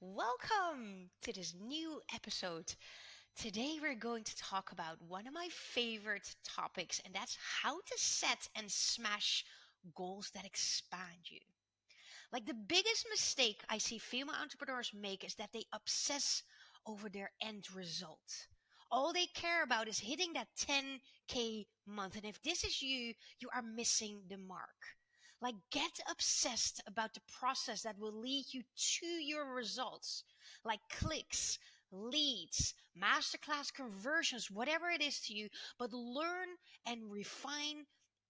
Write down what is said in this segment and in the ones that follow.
Welcome to this new episode. Today, we're going to talk about one of my favorite topics, and that's how to set and smash goals that expand you. Like, the biggest mistake I see female entrepreneurs make is that they obsess over their end result. All they care about is hitting that 10K month. And if this is you, you are missing the mark. Like, get obsessed about the process that will lead you to your results, like clicks, leads, masterclass conversions, whatever it is to you, but learn and refine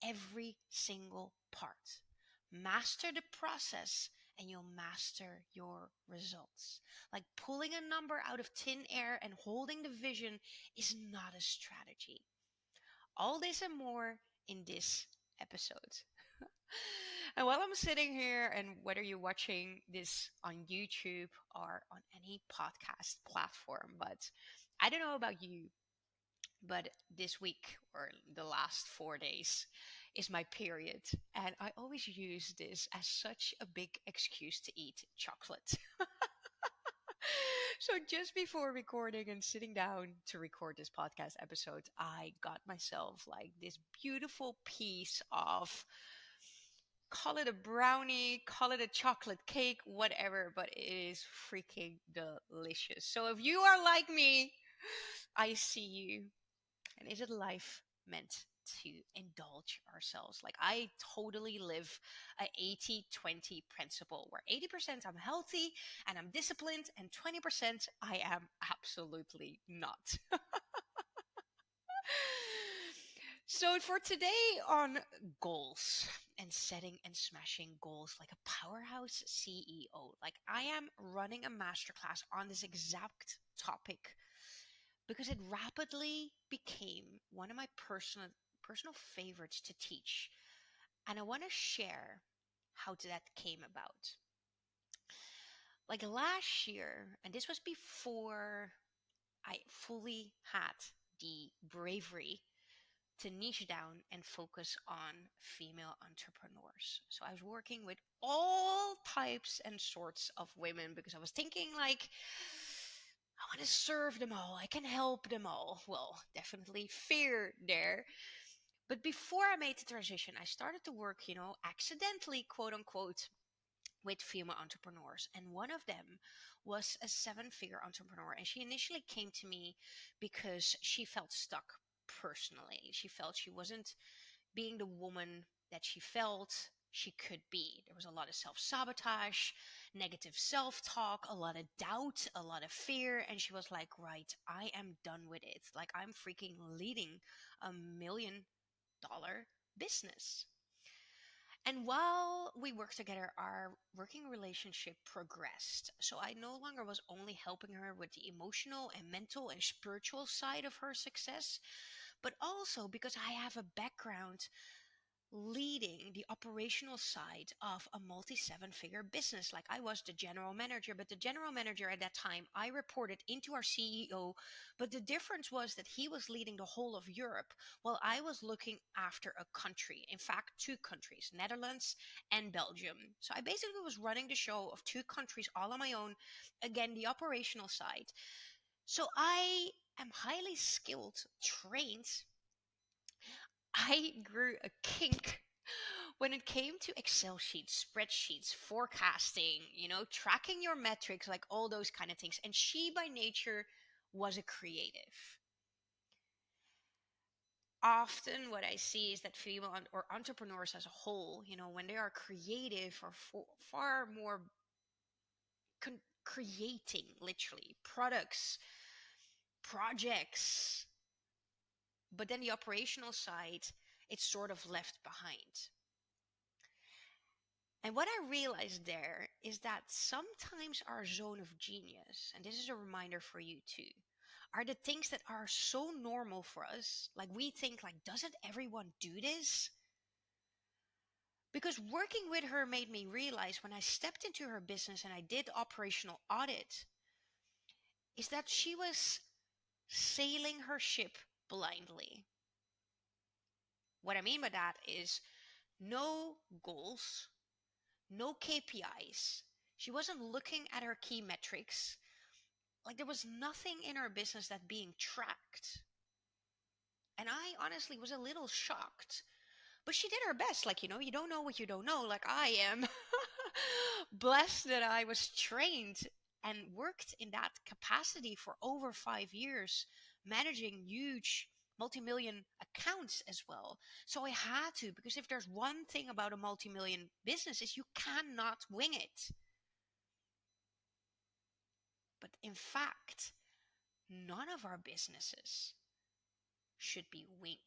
every single part. Master the process and you'll master your results. Like, pulling a number out of thin air and holding the vision is not a strategy. All this and more in this episode. And while I'm sitting here, and whether you're watching this on YouTube or on any podcast platform, but I don't know about you, but this week or the last 4 days is my period. And I always use this as such a big excuse to eat chocolate. So just before recording and sitting down to record this podcast episode, I got myself like this beautiful piece of, call it a brownie, call it a chocolate cake, whatever, but it is freaking delicious. So if you are like me, I see you. And is it life meant to indulge ourselves? Like, I totally live a 80-20 principle where 80% I'm healthy and I'm disciplined, and 20% I am absolutely not. So, for today on goals and setting and smashing goals like a powerhouse CEO, like, I am running a masterclass on this exact topic because it rapidly became one of my personal favorites to teach, and I want to share how that came about. Like, last year, and this was before I fully had the bravery to niche down and focus on female entrepreneurs. So I was working with all types and sorts of women because I was thinking, like, I want to serve them all. I can help them all. Well, definitely fear there. But before I made the transition, I started to work, accidentally, quote unquote, with female entrepreneurs. And one of them was a 7-figure entrepreneur. And she initially came to me because she felt stuck personally. She felt she wasn't being the woman that she felt she could be. There was a lot of self sabotage, negative self talk, a lot of doubt, a lot of fear. And she was like, right, I am done with it. Like, I'm freaking leading $1 million business. And while we worked together, our working relationship progressed. So I no longer was only helping her with the emotional and mental and spiritual side of her success, but also because I have a background leading the operational side of a multi 7-figure business. Like, I was the general manager, but the general manager at that time, I reported into our CEO. But the difference was that he was leading the whole of Europe while I was looking after a country. In fact, two countries, Netherlands and Belgium. So I basically was running the show of two countries all on my own. Again, the operational side. So I am highly skilled, trained. I grew a kink when it came to Excel sheets, spreadsheets, forecasting, tracking your metrics, like all those kind of things. And she by nature was a creative. Often what I see is that or entrepreneurs as a whole, when they are creative, are far more creating literally products, projects, but then the operational side, it's sort of left behind. And what I realized there is that sometimes our zone of genius, and this is a reminder for you too, are the things that are so normal for us. Like, we think, like, doesn't everyone do this? Because working with her made me realize, when I stepped into her business and I did operational audit, is that she was sailing her ship blindly. What I mean by that is no goals, no KPIs, She wasn't looking at her key metrics. Like there was nothing in her business that being tracked. And I honestly was a little shocked. But she did her best. Like, you don't know what you don't know. Like I am blessed that I was trained and worked in that capacity for over 5 years, managing huge multi-million accounts as well. So I had to, because if there's one thing about a multi-million business is you cannot wing it. But in fact, none of our businesses should be winged.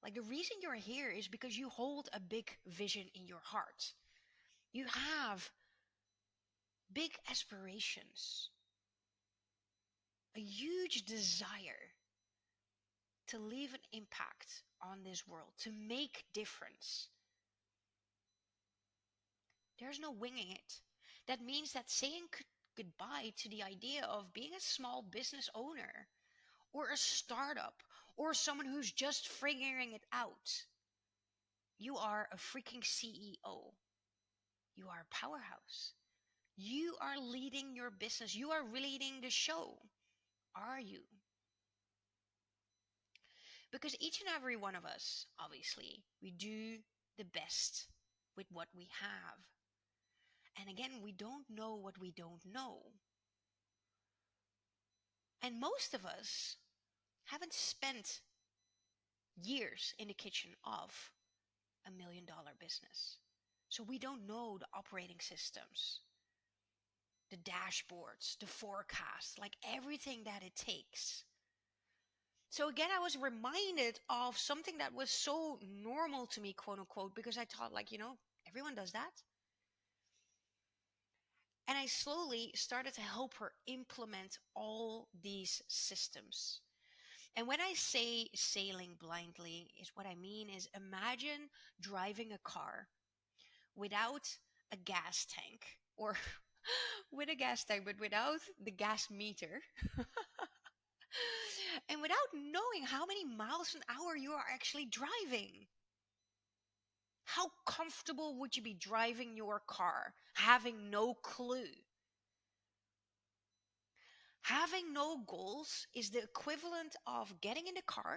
Like the reason you're here is because you hold a big vision in your heart. You have big aspirations, a huge desire to leave an impact on this world, to make difference. There's no winging it. That means that saying goodbye to the idea of being a small business owner or a startup or someone who's just figuring it out. You are a freaking CEO. You are a powerhouse. You are leading your business. You are leading the show. Are you? Because each and every one of us, obviously, we do the best with what we have. And again, we don't know what we don't know. And most of us haven't spent years in the kitchen of $1 million business. So we don't know the operating systems, the dashboards, the forecasts, like everything that it takes. So again, I was reminded of something that was so normal to me, quote unquote, because I thought, like, everyone does that. And I slowly started to help her implement all these systems. And when I say sailing blindly, is what I mean is imagine driving a car without a gas tank, or with a gas tank, but without the gas meter. And without knowing how many miles an hour you are actually driving. How comfortable would you be driving your car, having no clue? Having no goals is the equivalent of getting in the car,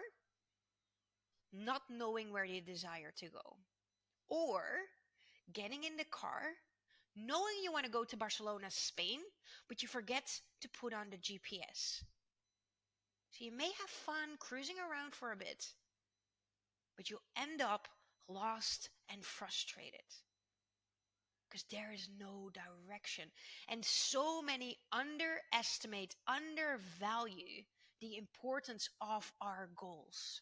not knowing where you desire to go. Or getting in the car, knowing you want to go to Barcelona, Spain, but you forget to put on the GPS. So you may have fun cruising around for a bit, but you end up lost and frustrated because there is no direction. And so many underestimate, undervalue the importance of our goals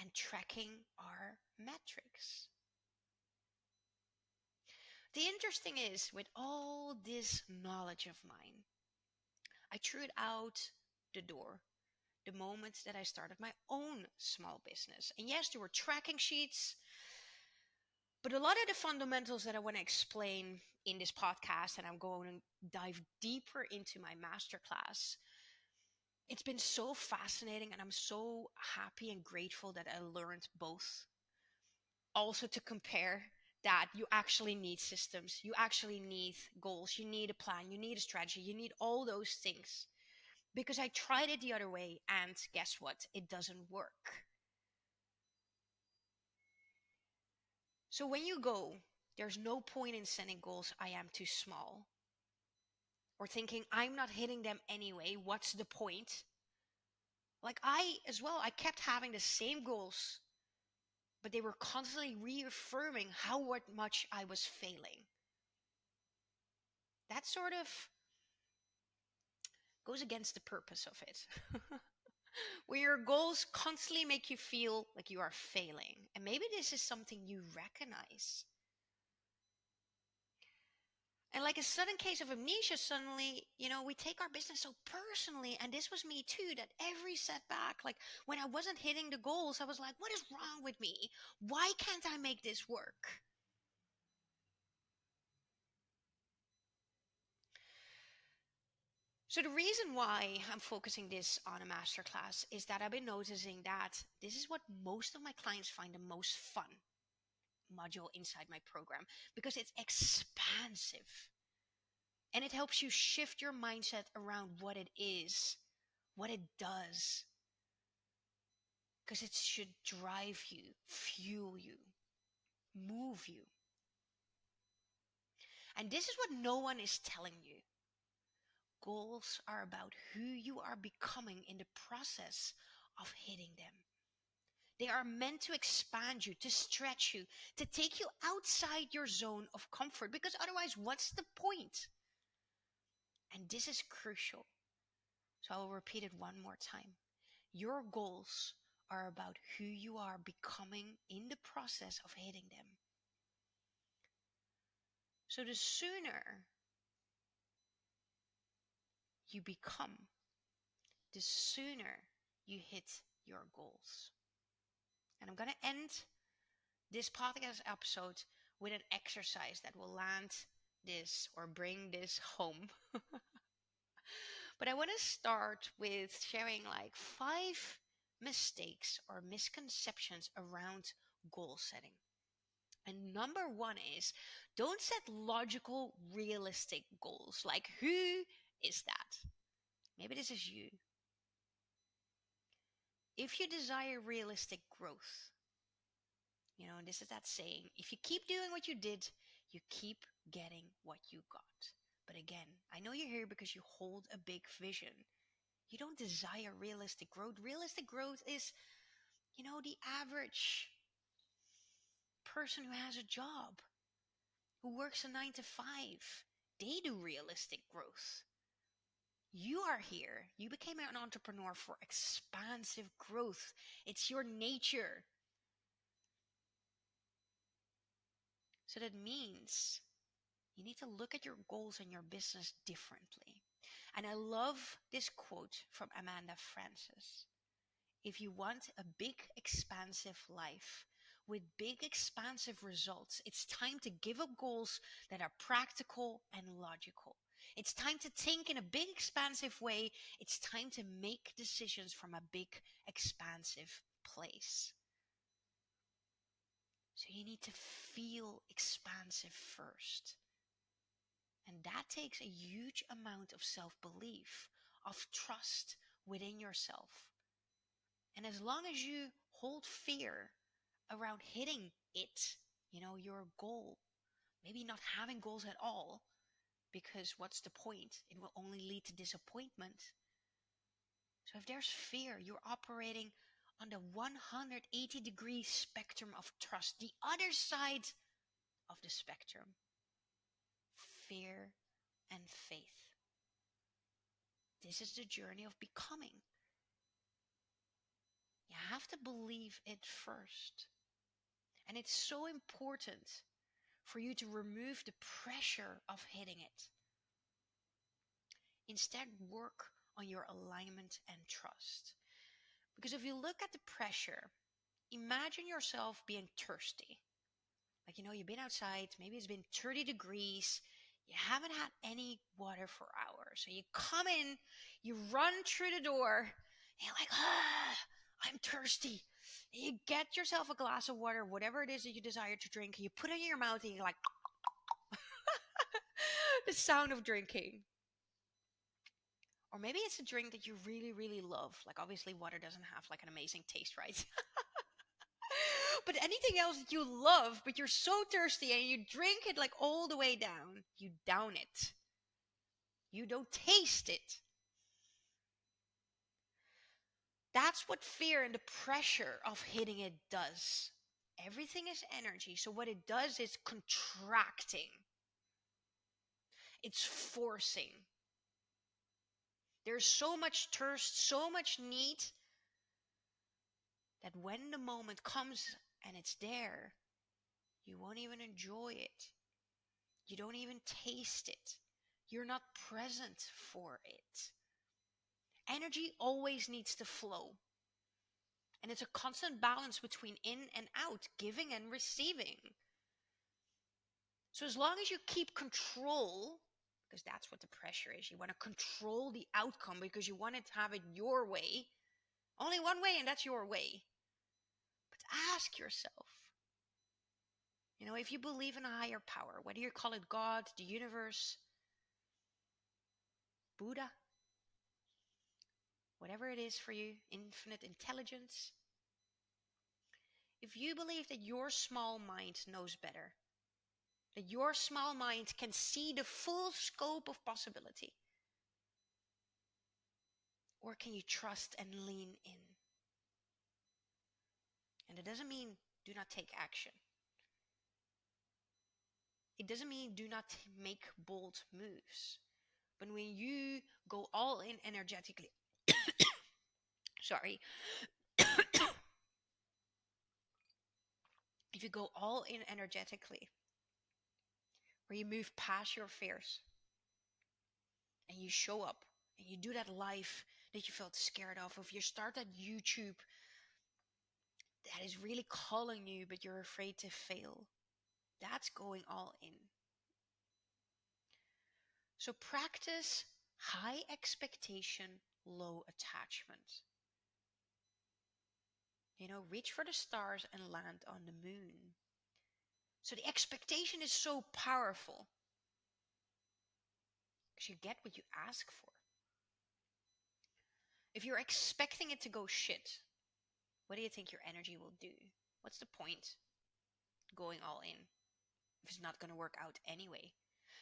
and tracking our metrics. The interesting is, with all this knowledge of mine, I threw it out the door the moment that I started my own small business. And yes, there were tracking sheets, but a lot of the fundamentals that I want to explain in this podcast, and I'm going to dive deeper into my masterclass. It's been so fascinating, and I'm so happy and grateful that I learned both. Also, to compare that you actually need systems, you actually need goals, you need a plan, you need a strategy, you need all those things. Because I tried it the other way, and guess what? It doesn't work. So when you go, there's no point in setting goals I am too small, or thinking I'm not hitting them anyway, what's the point? Like I as well, I kept having the same goals, but they were constantly reaffirming how much I was failing. That sort of goes against the purpose of it. Where your goals constantly make you feel like you are failing. And maybe this is something you recognize. And like a sudden case of amnesia, suddenly, we take our business so personally. And this was me too, that every setback, like when I wasn't hitting the goals, I was like, what is wrong with me? Why can't I make this work? So the reason why I'm focusing this on a masterclass is that I've been noticing that this is what most of my clients find the most fun, module inside my program because it's expansive and it helps you shift your mindset around what it is, what it does, because it should drive you, fuel you, move you. And this is what no one is telling you. Goals are about who you are becoming in the process of hitting them. They are meant to expand you, to stretch you, to take you outside your zone of comfort. Because otherwise, what's the point? And this is crucial. So I will repeat it one more time. Your goals are about who you are becoming in the process of hitting them. So the sooner you become, the sooner you hit your goals. And I'm going to end this podcast episode with an exercise that will land this or bring this home. But I want to start with sharing like 5 mistakes or misconceptions around goal setting. And number one is don't set logical, realistic goals. Like, who is that? Maybe this is you. If you desire realistic growth, and this is that saying, if you keep doing what you did, you keep getting what you got. But again, I know you're here because you hold a big vision. You don't desire realistic growth. Realistic growth is, the average person who has a job, who works a 9 to 5. They do realistic growth. You are here. You became an entrepreneur for expansive growth. It's your nature. So that means you need to look at your goals and your business differently. And I love this quote from Amanda Frances. If you want a big, expansive life with big, expansive results, it's time to give up goals that are practical and logical. It's time to think in a big, expansive way. It's time to make decisions from a big, expansive place. So you need to feel expansive first. And that takes a huge amount of self-belief, of trust within yourself. And as long as you hold fear around hitting it, your goal, maybe not having goals at all, because what's the point? It will only lead to disappointment. So if there's fear, you're operating on the 180-degree spectrum of trust, the other side of the spectrum. Fear and faith. This is the journey of becoming. You have to believe it first. And it's so important for you to remove the pressure of hitting it. Instead, work on your alignment and trust. Because if you look at the pressure, imagine yourself being thirsty. Like, you've been outside, maybe it's been 30 degrees, you haven't had any water for hours. So you come in, you run through the door, and you're like, I'm thirsty. And you get yourself a glass of water, whatever it is that you desire to drink, and you put it in your mouth, and you're like, the sound of drinking. Or maybe it's a drink that you really, really love. Like, obviously, water doesn't have like an amazing taste, right? But anything else that you love, but you're so thirsty and you drink it like all the way down, you down it. You don't taste it. That's what fear and the pressure of hitting it does. Everything is energy. So what it does is contracting. It's forcing. There's so much thirst, so much need, that when the moment comes and it's there, you won't even enjoy it. You don't even taste it. You're not present for it. Energy always needs to flow. And it's a constant balance between in and out, giving and receiving. So as long as you keep control, because that's what the pressure is, you want to control the outcome because you want to have it your way. Only one way, and that's your way. But ask yourself, If you believe in a higher power, whether you call it God, the universe, Buddha, whatever it is for you, infinite intelligence, if you believe that your small mind knows better, that your small mind can see the full scope of possibility, or can you trust and lean in? And it doesn't mean do not take action. It doesn't mean do not make bold moves. But when you go all in energetically, sorry, if you go all in energetically, where you move past your fears and you show up and you do that life that you felt scared of, if you start that YouTube that is really calling you, but you're afraid to fail, that's going all in. So practice high expectation, low attachment. Reach for the stars and land on the moon. So the expectation is so powerful because you get what you ask for. If you're expecting it to go shit, what do you think your energy will do? What's the point going all in if it's not going to work out anyway?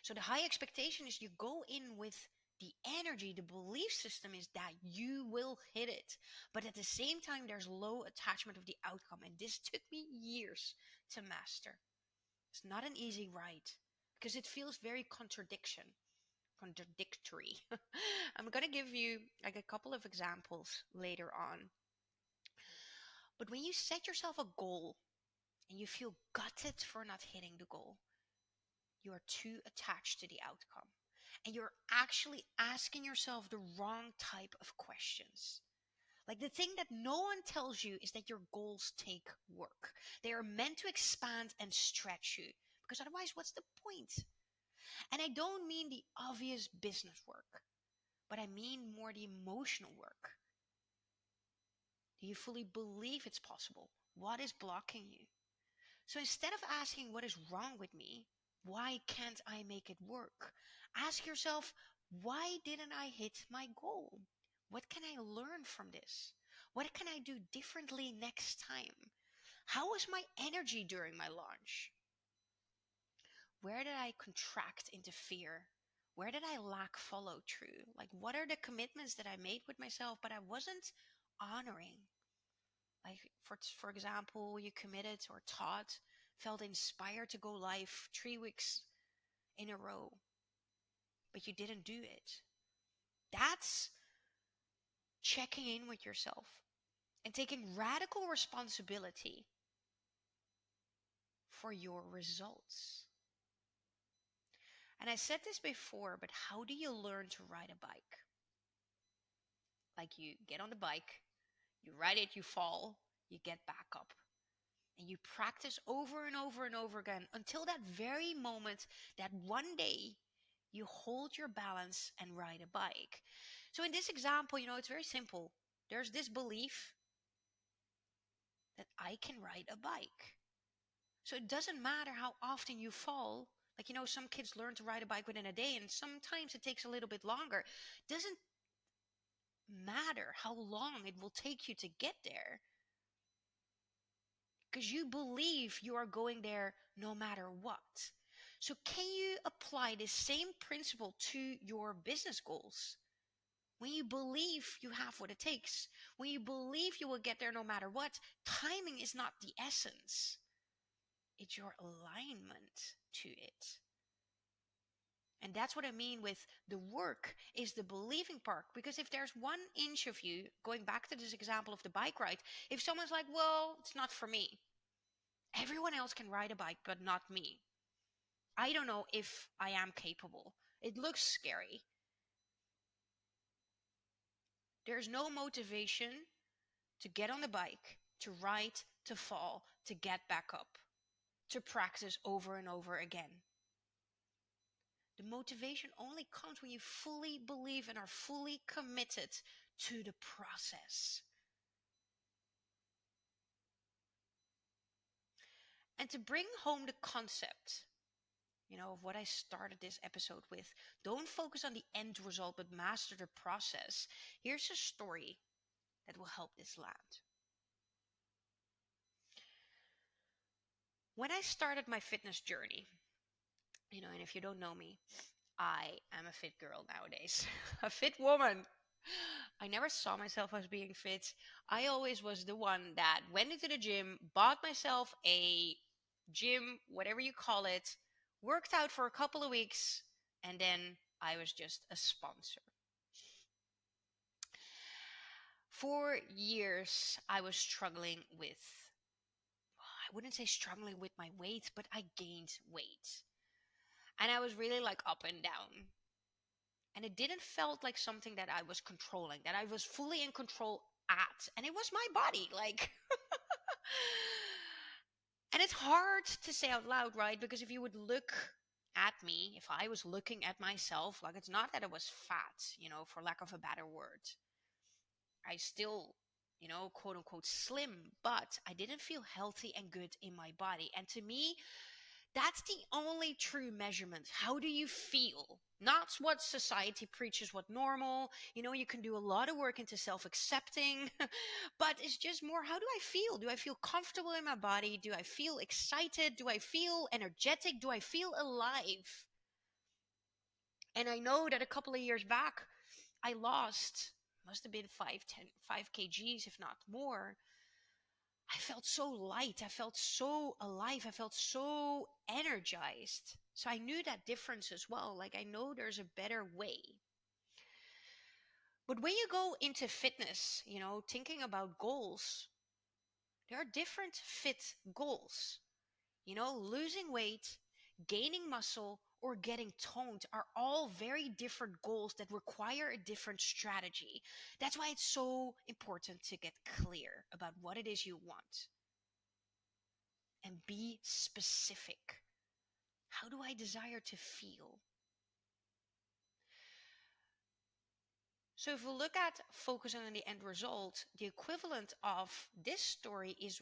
So the high expectation is you go in with the energy, the belief system is that you will hit it. But at the same time, there's low attachment of the outcome. And this took me years to master. It's not an easy ride because it feels very contradictory. I'm going to give you like a couple of examples later on. But when you set yourself a goal and you feel gutted for not hitting the goal, you are too attached to the outcome. And you're actually asking yourself the wrong type of questions. Like the thing that no one tells you is that your goals take work. They are meant to expand and stretch you. Because otherwise, what's the point? And I don't mean the obvious business work, but I mean more the emotional work. Do you fully believe it's possible? What is blocking you? So instead of asking what is wrong with me, why can't I make it work? Ask yourself, why didn't I hit my goal? What can I learn from this? What can I do differently next time? How was my energy during my launch? Where did I contract into fear? Where did I lack follow through? Like, what are the commitments that I made with myself, but I wasn't honoring? Like, for example, you committed or taught, felt inspired to go live 3 weeks in a row, but you didn't do it. That's checking in with yourself and taking radical responsibility for your results. And I said this before, but how do you learn to ride a bike? Like you get on the bike, you ride it, you fall, you get back up. And you practice over and over and over again until that very moment that one day you hold your balance and ride a bike. So in this example, it's very simple. There's this belief that I can ride a bike. So it doesn't matter how often you fall. Like, some kids learn to ride a bike within a day, and sometimes it takes a little bit longer. It doesn't matter how long it will take you to get there, because you believe you are going there no matter what. So can you apply the same principle to your business goals? When you believe you have what it takes, when you believe you will get there no matter what, timing is not the essence. It's your alignment to it. And that's what I mean with the work is the believing part. Because if there's 1 inch of you, going back to this example of the bike ride, if someone's like, well, it's not for me. Everyone else can ride a bike, but not me. I don't know if I am capable. It looks scary. There's no motivation to get on the bike, to ride, to fall, to get back up, to practice over and over again. The motivation only comes when you fully believe and are fully committed to the process. And to bring home the concept, of what I started this episode with, don't focus on the end result, but master the process. Here's a story that will help this land. When I started my fitness journey, and if you don't know me, I am a fit girl nowadays, a fit woman. I never saw myself as being fit. I always was the one that went into the gym, bought myself a gym, whatever you call it, worked out for a couple of weeks, and then I was just a sponsor. For years, I was struggling with, I wouldn't say struggling with my weight, but I gained weight. And I was really like up and down. And it didn't felt like something that I was controlling, that I was fully in control at. And it was my body, like. And it's hard to say out loud, right? Because if you would look at me, if I was looking at myself, like, it's not that I was fat, for lack of a better word. I still, quote unquote slim, but I didn't feel healthy and good in my body. And to me, that's the only true measurement. How do you feel? Not what society preaches, what normal. You can do a lot of work into self accepting, but it's just more, how do I feel? Do I feel comfortable in my body? Do I feel excited? Do I feel energetic? Do I feel alive? And I know that a couple of years back, I lost, must have been 5 kgs, if not more. I felt so light. I felt so alive. I felt so energized. So I knew that difference as well. Like, I know there's a better way. But when you go into fitness, thinking about goals, there are different fit goals. Losing weight, gaining muscle, or getting toned are all very different goals that require a different strategy. That's why it's so important to get clear about what it is you want and be specific. How do I desire to feel? So if we look at focusing on the end result, the equivalent of this story is,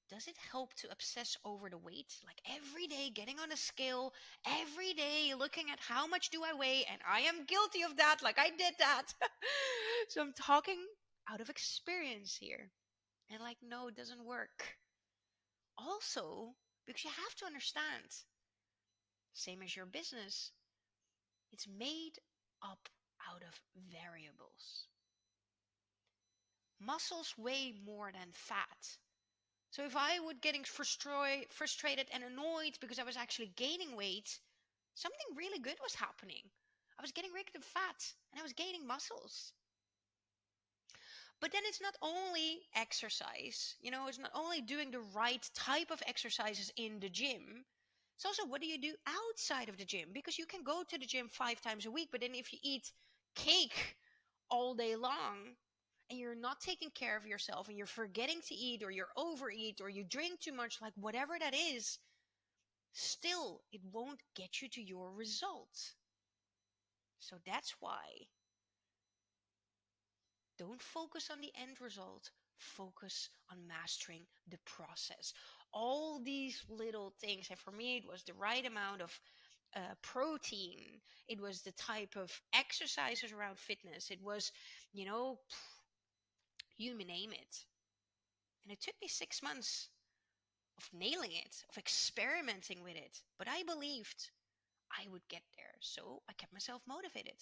does it help to obsess over the weight? Like every day getting on a scale, every day looking at how much do I weigh, and I am guilty of that, like I did that. So I'm talking out of experience here. And like, no, it doesn't work. Also, because you have to understand, same as your business, it's made up out of variables. Muscles weigh more than fat. So if I would getting frustrated and annoyed because I was actually gaining weight, something really good was happening. I was getting rid of fat and I was gaining muscles. But then it's not only exercise, it's not only doing the right type of exercises in the gym. It's also, what do you do outside of the gym? Because you can go to the gym 5 times a week, but then if you eat cake all day long and you're not taking care of yourself and you're forgetting to eat, or you overeat, or you drink too much, like whatever that is, still it won't get you to your result. So that's why, don't focus on the end result. Focus on mastering the process. All these little things. And for me, it was the right amount of protein. It was the type of exercises around fitness. It was, you know, you name it. And it took me 6 months of nailing it, of experimenting with it. But I believed I would get there. So I kept myself motivated.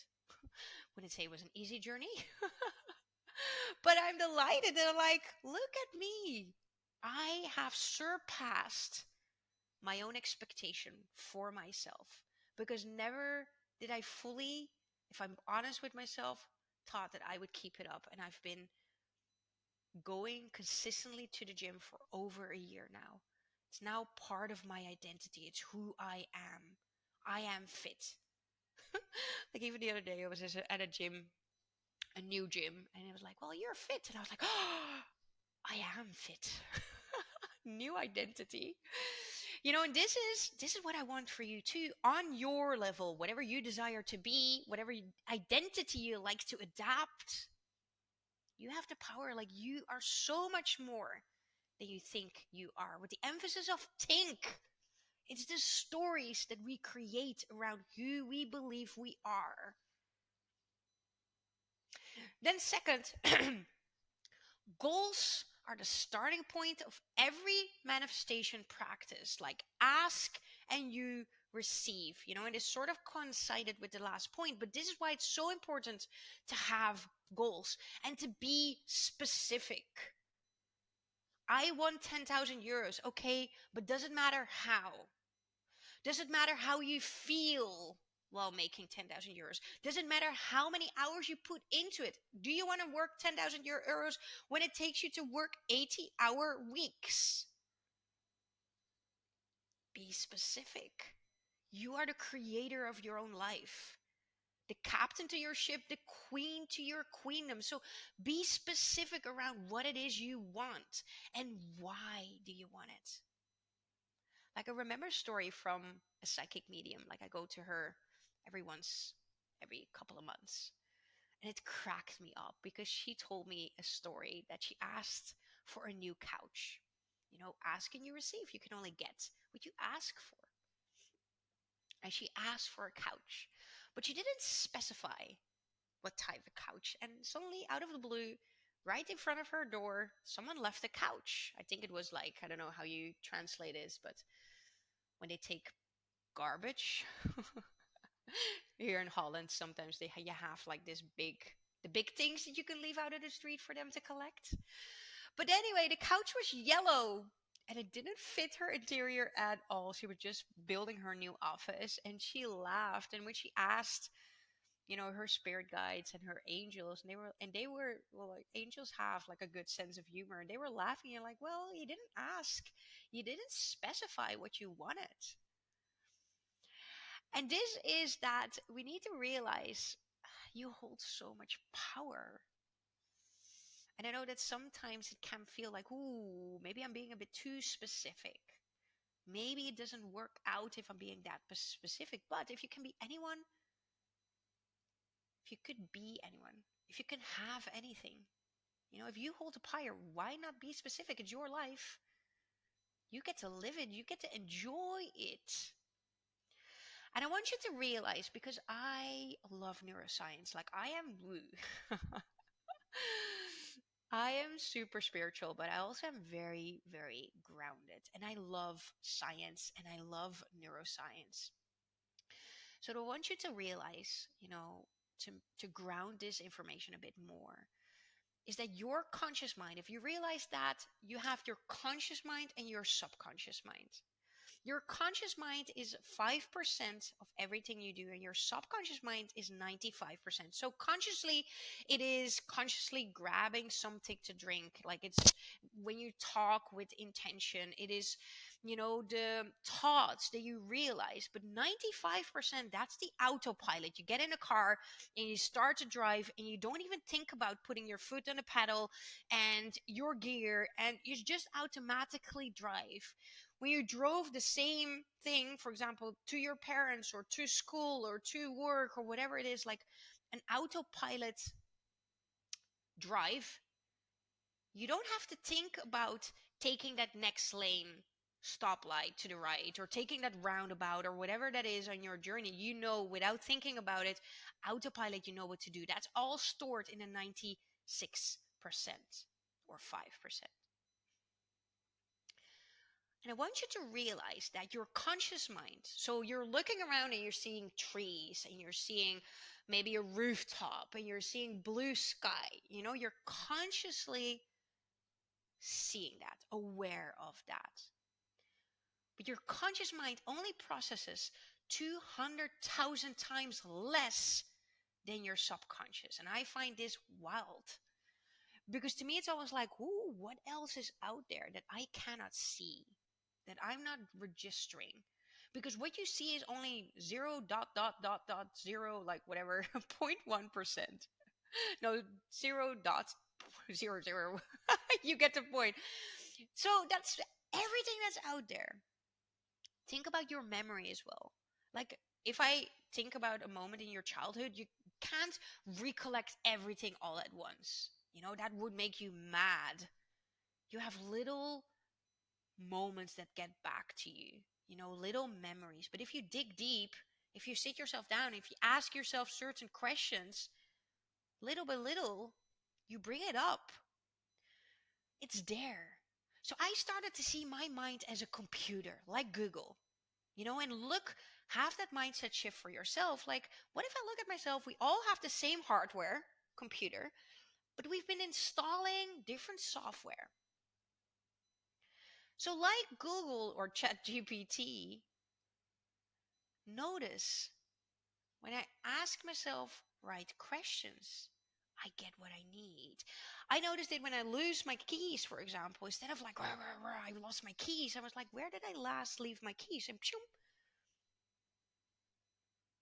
Wouldn't say it was an easy journey. But I'm delighted that I'm like, look at me. I have surpassed my own expectation for myself, because never did I fully, if I'm honest with myself, thought that I would keep it up. And I've been going consistently to the gym for over a year now. It's now part of my identity. It's who I am. I am fit. Like even the other day, I was at a gym, a new gym, and it was like, well, you're fit. And I was like, oh, I am fit. New identity. And this is what I want for you too, on your level, whatever you desire to be, whatever identity you like to adapt. You have the power. Like, you are so much more than you think you are. With the emphasis of think. It's the stories that we create around who we believe we are. Then, second, goals are the starting point of every manifestation practice. Like ask and you receive, and it's sort of coincided with the last point, but this is why it's so important to have goals and to be specific. I want 10,000 euros. Okay, but does it matter how? Does it matter how you feel while making 10,000 euros? Does it matter how many hours you put into it? Do you want to work 10,000 euros when it takes you to work 80-hour weeks? Be specific. You are the creator of your own life, the captain to your ship, the queen to your queendom. So be specific around what it is you want and why do you want it. Like I remember a story from a psychic medium. Like I go to her every couple of months. And it cracked me up because she told me a story that she asked for a new couch. Ask and you receive. You can only get what you ask for. And she asked for a couch, but she didn't specify what type of couch. And suddenly, out of the blue, right in front of her door, someone left a couch. I think it was like, I don't know how you translate this, but when they take garbage here in Holland, sometimes you have like the big things that you can leave out of the street for them to collect. But anyway, the couch was yellow and it didn't fit her interior at all. She was just building her new office and she laughed. And when she asked, her spirit guides and her angels, and they were well, like angels have like a good sense of humor, and they were laughing and like, well, you didn't ask, you didn't specify what you wanted. And this is that we need to realize you hold so much power. And I know that sometimes it can feel like, ooh, maybe I'm being a bit too specific. Maybe it doesn't work out if I'm being that specific. But if you can be anyone, if you could be anyone, if you can have anything, if you hold a power, why not be specific? It's your life. You get to live it, you get to enjoy it. And I want you to realize, because I love neuroscience, like I am woo. I am super spiritual, but I also am very, very grounded. And I love science and I love neuroscience. So I want you to realize, to ground this information a bit more, is that your conscious mind, if you realize that you have your conscious mind and your subconscious mind. Your conscious mind is 5% of everything you do, and your subconscious mind is 95%. So consciously, it is consciously grabbing something to drink. Like it's when you talk with intention, it is, the thoughts that you realize. But 95%, that's the autopilot. You get in a car and you start to drive, and you don't even think about putting your foot on the pedal and your gear, and you just automatically drive. When you drove the same thing, for example, to your parents or to school or to work or whatever it is, like an autopilot drive, you don't have to think about taking that next lane stoplight to the right or taking that roundabout or whatever that is on your journey. Without thinking about it, autopilot, you know what to do. That's all stored in a 96% or 5%. And I want you to realize that your conscious mind, so you're looking around and you're seeing trees and you're seeing maybe a rooftop and you're seeing blue sky. You're consciously seeing that, aware of that. But your conscious mind only processes 200,000 times less than your subconscious. And I find this wild because to me, it's almost like, ooh, what else is out there that I cannot see, that I'm not registering? Because what you see is only 0 dot dot dot dot 0, like whatever, 0.1%. No, 0 dots, 0 0. You get the point. So that's everything that's out there. Think about your memory as well. Like if I think about a moment in your childhood, you can't recollect everything all at once. That would make you mad. You have little moments that get back to you, little memories. But if you dig deep, if you sit yourself down, if you ask yourself certain questions, little by little, you bring it up. It's there. So I started to see my mind as a computer, like Google, and look, have that mindset shift for yourself. Like, what if I look at myself? We all have the same hardware, computer, but we've been installing different software. So, like Google or ChatGPT, notice when I ask myself right questions, I get what I need. I noticed it when I lose my keys, for example. Instead of like, rah, rah, rah, I lost my keys, I was like, where did I last leave my keys? And pshoom,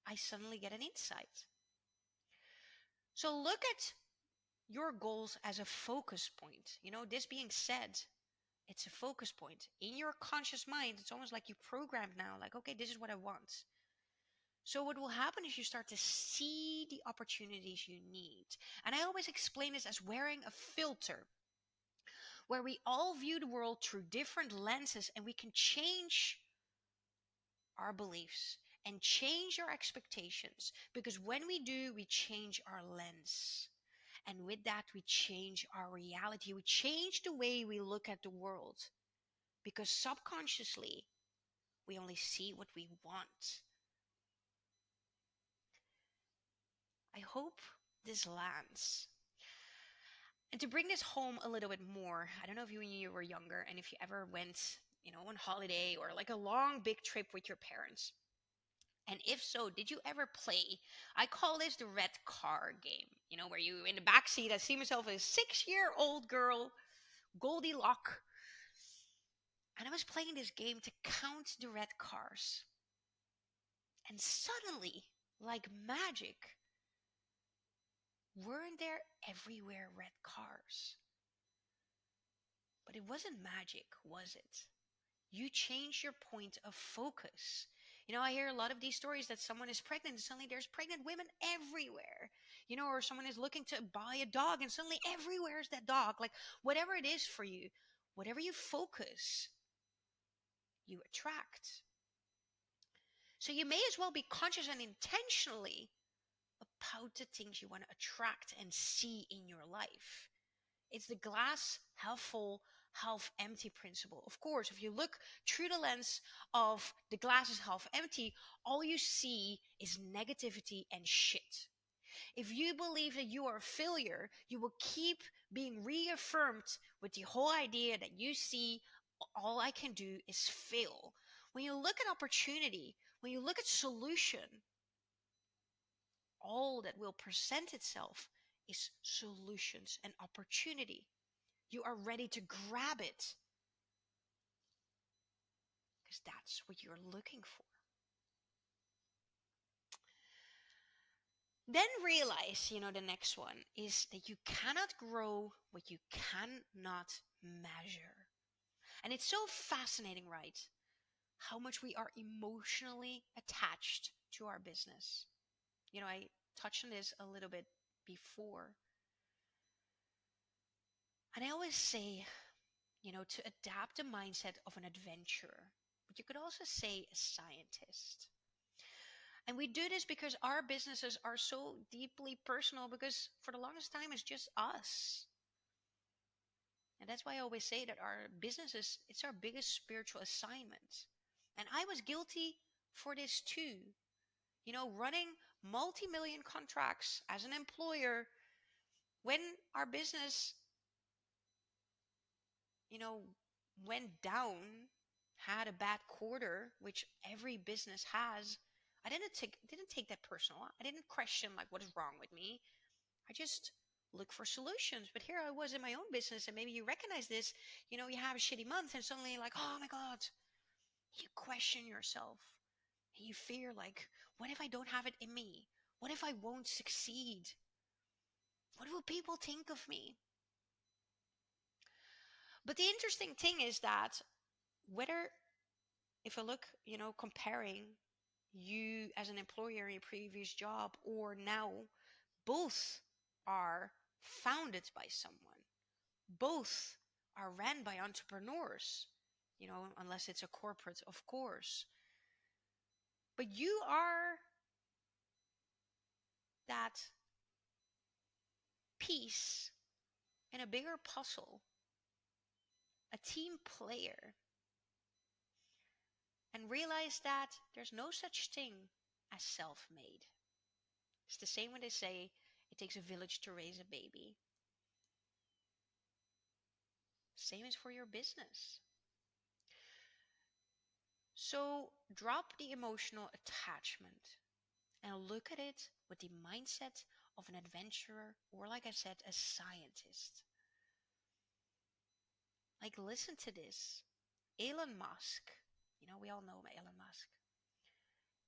I suddenly get an insight. So look at your goals as a focus point. This being said, it's a focus point. In your conscious mind, it's almost like you programmed now, like, okay, this is what I want. So what will happen is you start to see the opportunities you need. And I always explain this as wearing a filter, where we all view the world through different lenses and we can change our beliefs and change our expectations. Because when we do, we change our lens. And with that, we change our reality. We change the way we look at the world. Because subconsciously, we only see what we want. I hope this lands. And to bring this home a little bit more, I don't know if you when you were younger and if you ever went, on holiday or like a long big trip with your parents. And if so, did you ever play? I call this the red car game, where you in the back seat, I see myself as a 6-year-old girl, Goldilocks. And I was playing this game to count the red cars. And suddenly, like magic, weren't there everywhere red cars? But it wasn't magic, was it? You change your point of focus. I hear a lot of these stories that someone is pregnant and suddenly there's pregnant women everywhere. Or someone is looking to buy a dog and suddenly everywhere is that dog. Like, whatever it is for you, whatever you focus, you attract. So you may as well be conscious and intentionally about the things you want to attract and see in your life. It's the glass half full, half empty principle. Of course, if you look through the lens of the glass is half empty, all you see is negativity and shit. If you believe that you are a failure, you will keep being reaffirmed with the whole idea that you see all I can do is fail. When you look at opportunity, when you look at solution, all that will present itself is solutions and opportunity. You are ready to grab it because that's what you're looking for. Then realize, the next one is that you cannot grow what you cannot measure. And it's so fascinating, right? How much we are emotionally attached to our business. I touched on this a little bit before. And I always say, to adapt the mindset of an adventurer, but you could also say a scientist. And we do this because our businesses are so deeply personal, because for the longest time it's just us. And that's why I always say that our businesses, it's our biggest spiritual assignment. And I was guilty for this too. Running multi-million contracts as an employer when our business, you know, went down, had a bad quarter, which every business has. I didn't take that personal. I didn't question like what is wrong with me. I just look for solutions. But here I was in my own business, and maybe you recognize this. You have a shitty month, and suddenly you're like, oh my god, you question yourself. And you fear like, what if I don't have it in me? What if I won't succeed? What will people think of me? But the interesting thing is that whether if I look, comparing you as an employer in your previous job or now, both are founded by someone. Both are ran by entrepreneurs, unless it's a corporate, of course. But you are that piece in a bigger puzzle, a team player, and realize that there's no such thing as self made. It's the same when they say it takes a village to raise a baby. Same as for your business. So drop the emotional attachment and look at it with the mindset of an adventurer, or like I said, a scientist. Like, listen to this. Elon Musk, we all know Elon Musk.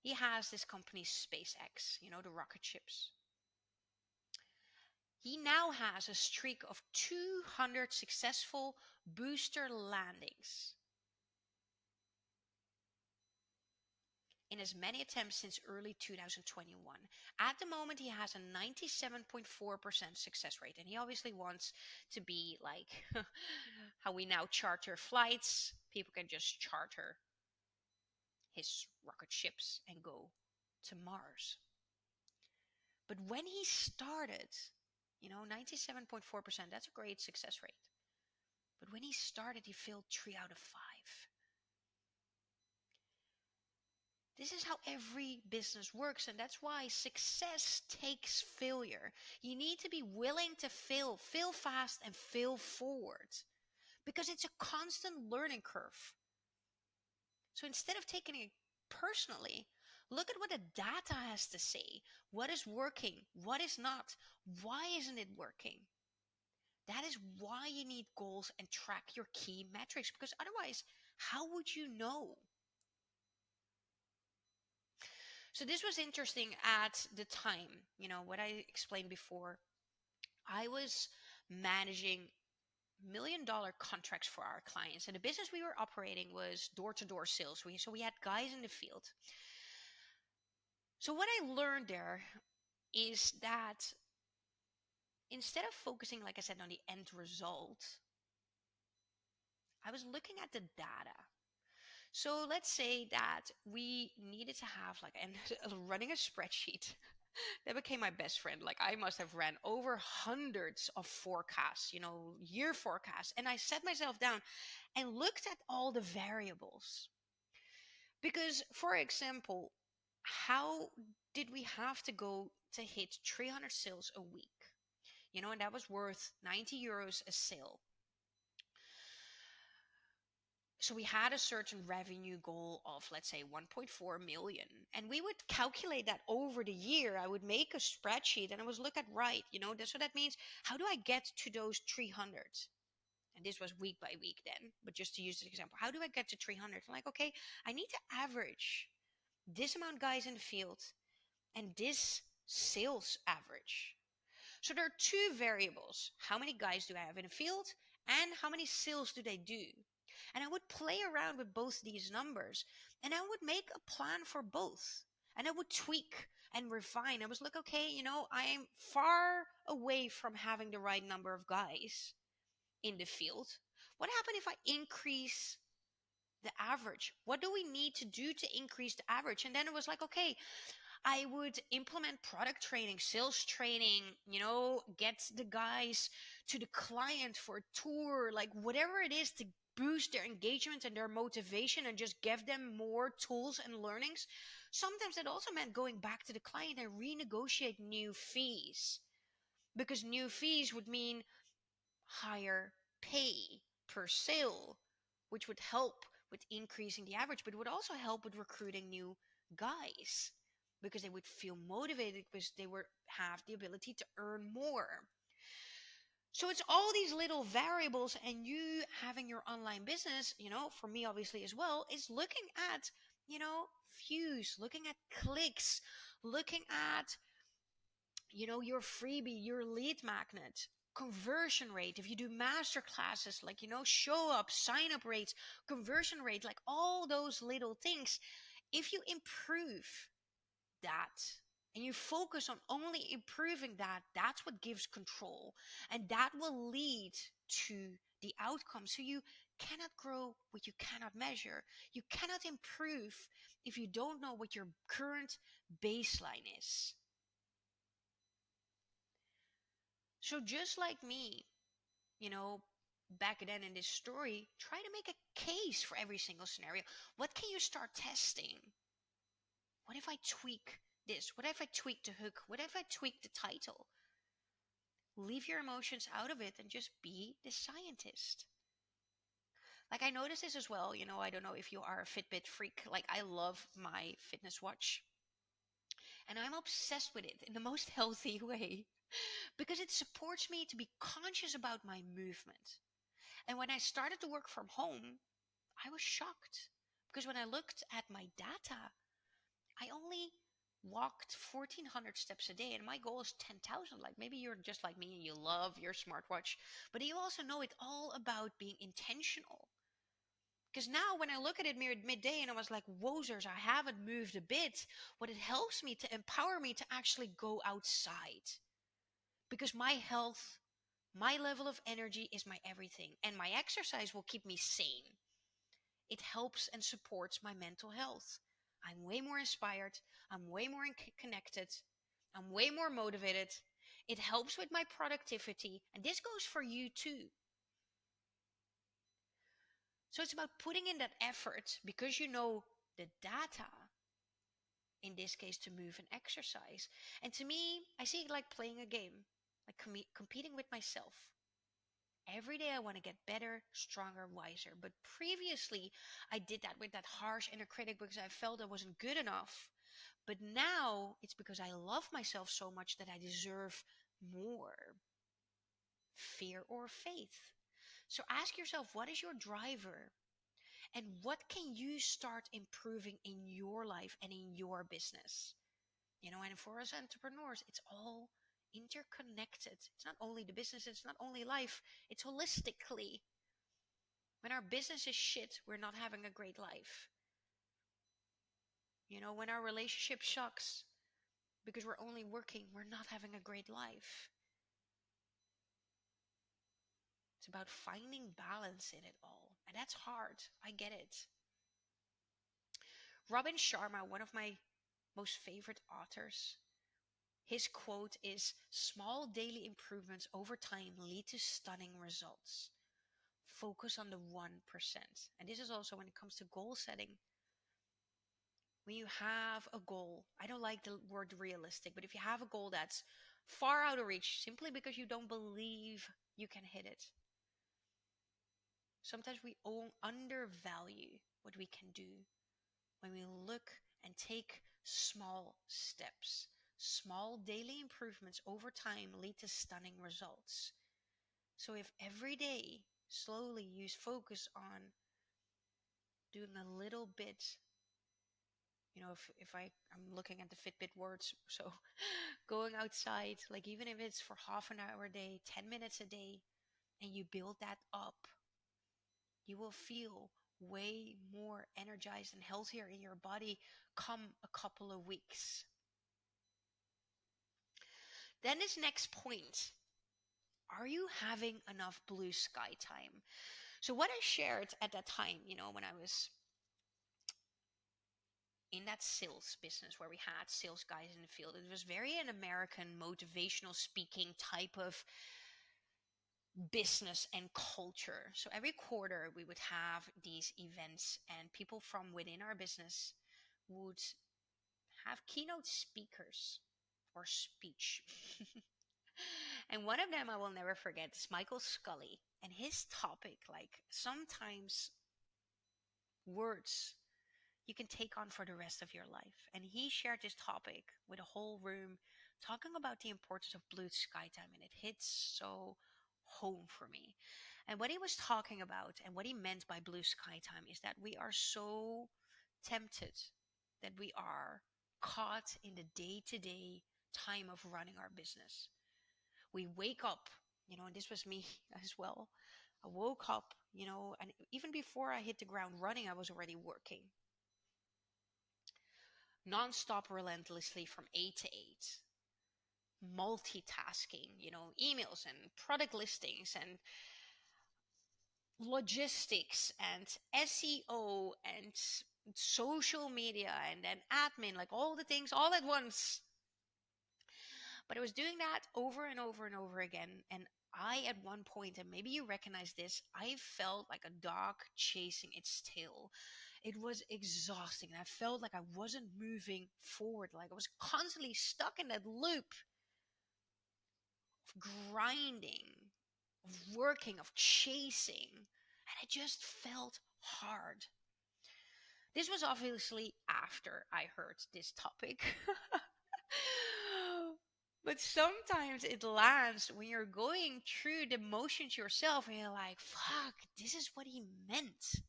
He has this company, SpaceX, the rocket ships. He now has a streak of 200 successful booster landings in as many attempts since early 2021. At the moment, he has a 97.4% success rate, and he obviously wants to be like how we now charter flights. People can just charter his rocket ships and go to Mars. But when he started, 97.4%, that's a great success rate. But when he started, he failed 3 out of 5. This is how every business works, and that's why success takes failure. You need to be willing to fail fast and fail forward, because it's a constant learning curve. So instead of taking it personally, look at what the data has to say. What is working? What is not? Why isn't it working? That is why you need goals and track your key metrics, because otherwise, how would you know? So this was interesting at the time, what I explained before. I was managing $1 million contracts for our clients, and the business we were operating was door-to-door sales. So we had guys in the field. So what I learned there is that instead of focusing, like I said, on the end result, I was looking at the data. So let's say that we needed to have and running a spreadsheet. That became my best friend. Like, I must have ran over hundreds of forecasts, year forecasts. And I sat myself down and looked at all the variables. Because, for example, how did we have to go to hit 300 sales a week? And that was worth €90 a sale. So we had a certain revenue goal of, let's say, 1.4 million. And we would calculate that over the year. I would make a spreadsheet and I was look at, right, so that means, how do I get to those 300? And this was week by week then, but just to use this example, how do I get to 300? I'm like, okay, I need to average this amount guys in the field and this sales average. So there are two variables. How many guys do I have in the field and how many sales do they do? And I would play around with both these numbers and I would make a plan for both. And I would tweak and refine. I was like, okay, I am far away from having the right number of guys in the field. What happens if I increase the average? What do we need to do to increase the average? And then it was like, okay, I would implement product training, sales training, get the guys to the client for a tour, like whatever it is to boost their engagement and their motivation and just give them more tools and learnings. Sometimes that also meant going back to the client and renegotiate new fees, because new fees would mean higher pay per sale, which would help with increasing the average, but it would also help with recruiting new guys because they would feel motivated because they would have the ability to earn more. So it's all these little variables, and you having your online business, for me obviously as well, is looking at, views, looking at clicks, looking at, your freebie, your lead magnet, conversion rate. If you do master classes, like, show up, sign up rates, conversion rate, like all those little things. If you improve that and you focus on only improving that, that's what gives control. And that will lead to the outcome. So you cannot grow what you cannot measure. You cannot improve if you don't know what your current baseline is. So just like me, you know, back then in this story, try to make a case for every single scenario. What can you start testing? What if I tweak this? What if I tweak the hook? What if I tweak the title? Leave your emotions out of it and just be the scientist. Like I noticed this as well, I don't know if you are a Fitbit freak. Like I love my fitness watch and I'm obsessed with it in the most healthy way because it supports me to be conscious about my movement. And when I started to work from home, I was shocked because when I looked at my data, I only walked 1,400 steps a day and my goal is 10,000. Like maybe you're just like me and you love your smartwatch, but you also know it's all about being intentional. Because now when I look at it midday and I was like, wozers, I haven't moved a bit. What it helps me to empower me to actually go outside. Because my health, my level of energy is my everything. And my exercise will keep me sane. It helps and supports my mental health. I'm way more inspired. I'm way more connected. I'm way more motivated. It helps with my productivity. And this goes for you too. So it's about putting in that effort because you know the data, in this case, to move and exercise. And to me, I see it like playing a game, like competing with myself. Every day I want to get better, stronger, wiser. But previously, I did that with that harsh inner critic because I felt I wasn't good enough. But now it's because I love myself so much that I deserve more. Fear or faith? So ask yourself, what is your driver? And what can you start improving in your life and in your business? And for us entrepreneurs, it's all interconnected. It's not only the business, it's not only life, it's holistically. When our business is shit, we're not having a great life. When our relationship sucks because we're only working, we're not having a great life. It's about finding balance in it all. And that's hard. I get it. Robin Sharma, one of my most favorite authors, his quote is, "Small daily improvements over time lead to stunning results. Focus on the 1%." And this is also when it comes to goal setting. When you have a goal, I don't like the word realistic, but if you have a goal that's far out of reach simply because you don't believe you can hit it, sometimes we undervalue what we can do when we look and take small steps. Small daily improvements over time lead to stunning results. So if every day slowly you focus on doing a little bit, if I'm looking at the Fitbit words, so going outside, like even if it's for half an hour a day, 10 minutes a day, and you build that up, you will feel way more energized and healthier in your body come a couple of weeks. Then this next point, are you having enough blue sky time? So what I shared at that time, when I was in that sales business where we had sales guys in the field, it was very an American motivational speaking type of business and culture. So every quarter we would have these events and people from within our business would have keynote speakers or speech. And one of them I will never forget is Michael Scully. And his topic, like sometimes words you can take on for the rest of your life. And he shared this topic with a whole room talking about the importance of blue sky time. And it hits so home for me. And what he was talking about and what he meant by blue sky time is that we are so tempted that we are caught in the day-to-day time of running our business. We wake up, and this was me as well. I woke up, and even before I hit the ground running, I was already working non-stop relentlessly from 8 to 8, multitasking, emails and product listings and logistics and SEO and social media and then admin, like all the things all at once. But I was doing that over and over and over again. And I, at one point, and maybe you recognize this, I felt like a dog chasing its tail. It was exhausting. And I felt like I wasn't moving forward. Like I was constantly stuck in that loop of grinding, of working, of chasing. And it just felt hard. This was obviously after I heard this topic. But sometimes it lands when you're going through the motions yourself and you're like, fuck, this is what he meant.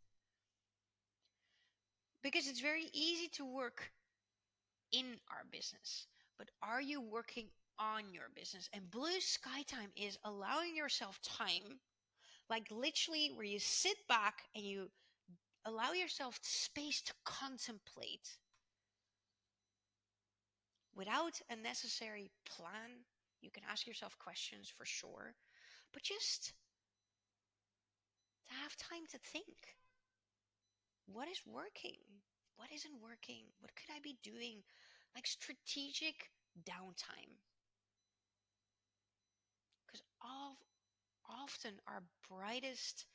Because it's very easy to work in our business, but are you working on your business? And blue sky time is allowing yourself time, like literally where you sit back and you allow yourself space to contemplate without a necessary plan. You can ask yourself questions for sure, but just to have time to think. What is working? What isn't working? What could I be doing? Like strategic downtime. Because often our brightest,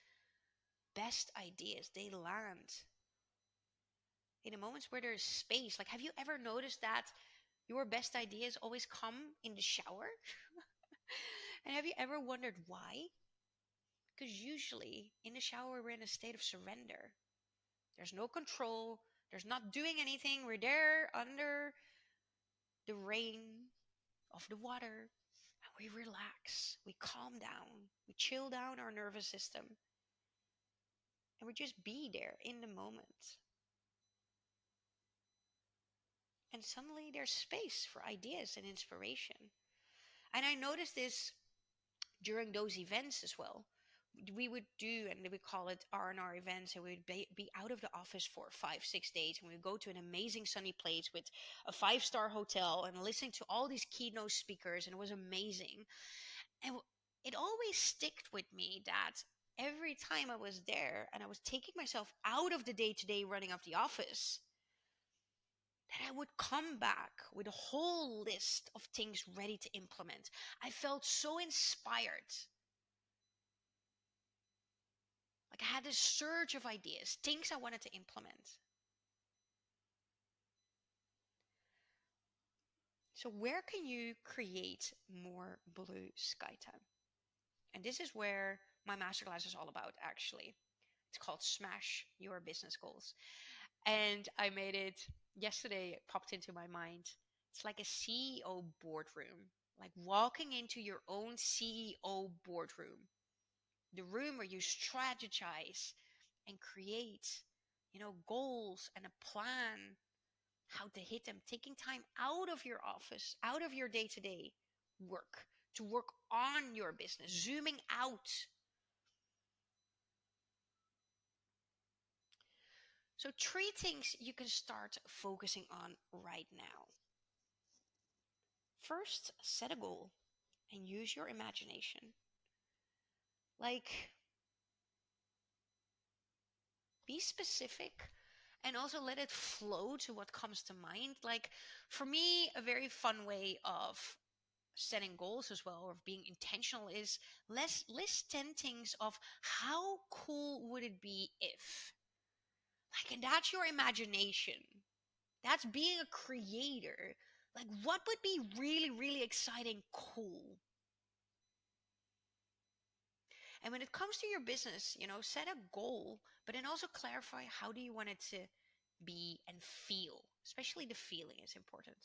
best ideas, they land in the moments where there's space. Like, have you ever noticed that your best ideas always come in the shower? And have you ever wondered why? Because usually in the shower, we're in a state of surrender. There's no control. There's not doing anything. We're there under the rain of the water. And we relax. We calm down. We chill down our nervous system. And we just be there in the moment. And suddenly there's space for ideas and inspiration. And I noticed this during those events as well. We would do, and we call it R&R events, and we would be out of the office for 5-6 days, and we would go to an amazing sunny place with a 5-star hotel and listen to all these keynote speakers, and it was amazing. And it always sticked with me that every time I was there and I was taking myself out of the day-to-day running of the office, that I would come back with a whole list of things ready to implement. I felt so inspired. Like I had this surge of ideas, things I wanted to implement. So, where can you create more blue sky time? And this is where my masterclass is all about, actually. It's called Smash Your Business Goals. And I made it yesterday, it popped into my mind. It's like a CEO boardroom, like walking into your own CEO boardroom, the room where you strategize and create, goals and a plan how to hit them, taking time out of your office, out of your day to day work to work on your business, zooming out. So, three things you can start focusing on right now. First, set a goal and use your imagination. Like, be specific and also let it flow to what comes to mind. Like, for me, a very fun way of setting goals as well, or being intentional, is list 10 things of how cool would it be if. Like, and that's your imagination. That's being a creator. Like, what would be really, really exciting, cool? And when it comes to your business, set a goal, but then also clarify how do you want it to be and feel. Especially the feeling is important.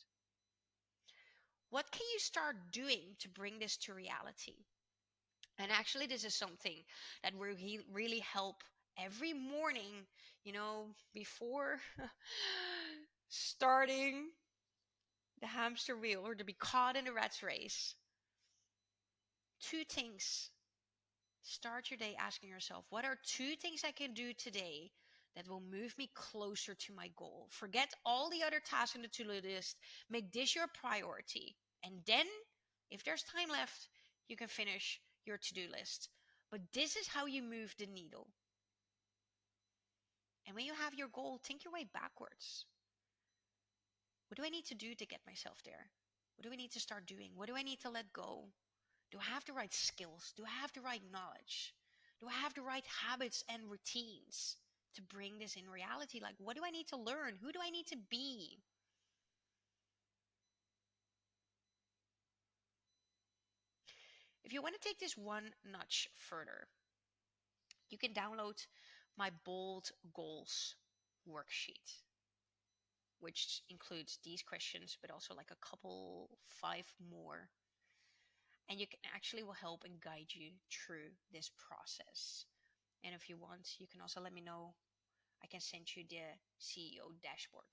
What can you start doing to bring this to reality? And actually, this is something that will really help every morning, before starting the hamster wheel or to be caught in the rat race. Two things. Start your day asking yourself, what are two things I can do today that will move me closer to my goal? Forget all the other tasks on the to-do list. Make this your priority. And then, if there's time left, you can finish your to-do list. But this is how you move the needle. And when you have your goal, think your way backwards. What do I need to do to get myself there? What do I need to start doing? What do I need to let go? Do I have the right skills? Do I have the right knowledge? Do I have the right habits and routines to bring this in reality? Like, what do I need to learn? Who do I need to be? If you want to take this one notch further, you can download my bold goals worksheet, which includes these questions, but also like a couple, five more. And you can actually will help and guide you through this process. And if you want, you can also let me know. I can send you the CEO dashboard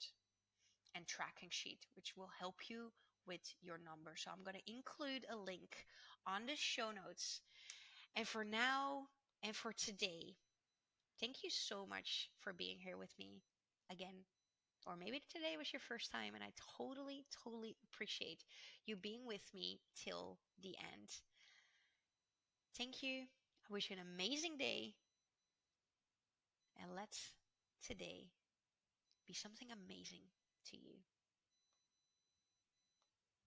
and tracking sheet, which will help you with your numbers. So I'm going to include a link on the show notes. And for now and for today, thank you so much for being here with me again. Or maybe today was your first time, and I totally, totally appreciate you being with me till the end. Thank you. I wish you an amazing day, and let's today be something amazing to you.